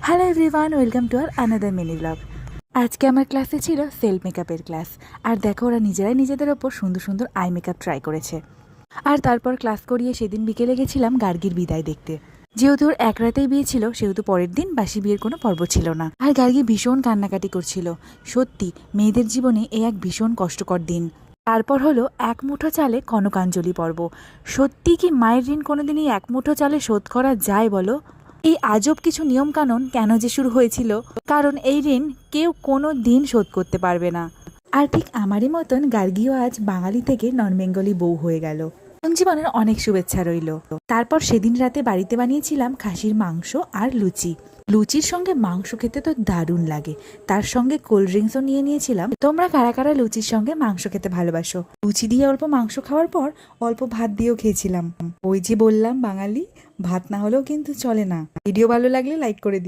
Hello everyone, welcome to our another mini blog. আজকে আমার ক্লাসে ছিল সেলফ মেকআপের ক্লাস। আর দেখো, ওরা নিজেরাই নিজেদের ওপর সুন্দর সুন্দর আই মেকআপ ট্রাই করেছে। আর তারপর ক্লাস করিয়ে সেদিন বিকেলে গেছিলাম গার্গীর বিদায় দেখতে। যেহেতু ওর এক রাতেই বিয়ে ছিল, সেহেতু পরের দিন বাসি বিয়ের কোনো পর্ব ছিল না। আর গার্গী ভীষণ কান্নাকাটি করছিল। সত্যি মেয়েদের জীবনে এ এক ভীষণ কষ্টকর দিন। তারপর হলো এক মুঠো চালে কনকাঞ্জলি পর্ব। সত্যি কি মায়ের ঋণ কোনোদিনই এক মুঠো চালে শোধ করা যায় বলো? এই আজব কিছু নিয়মকানুন কেন যে শুরু হয়েছিল, কারণ এই ঋণ কেউ কোনো দিন শোধ করতে পারবে না। আর ঠিক আমারই মতন গার্গীও আজ বাঙালি থেকে নন বেঙ্গলি বউ হয়ে গেল। জীবনের অনেক শুভেচ্ছা রইল। তারপর সেদিন রাতে বাড়িতে বানিয়েছিলাম খাসির মাংস আর লুচি। লুচির সঙ্গে মাংস খেতে তো দারুণ লাগে, তার সঙ্গে কোল্ড ড্রিঙ্কসও নিয়ে নিয়েছিলাম। তোমরা কারা কারা লুচির সঙ্গে মাংস খেতে ভালোবাসো? লুচি দিয়ে অল্প মাংস খাওয়ার পর অল্প ভাত দিয়েও খেয়েছিলাম। ওই যে বললাম বাঙালি, ভাত না হলেও কিন্তু চলে না। ভিডিও ভালো লাগলে লাইক করে দিও।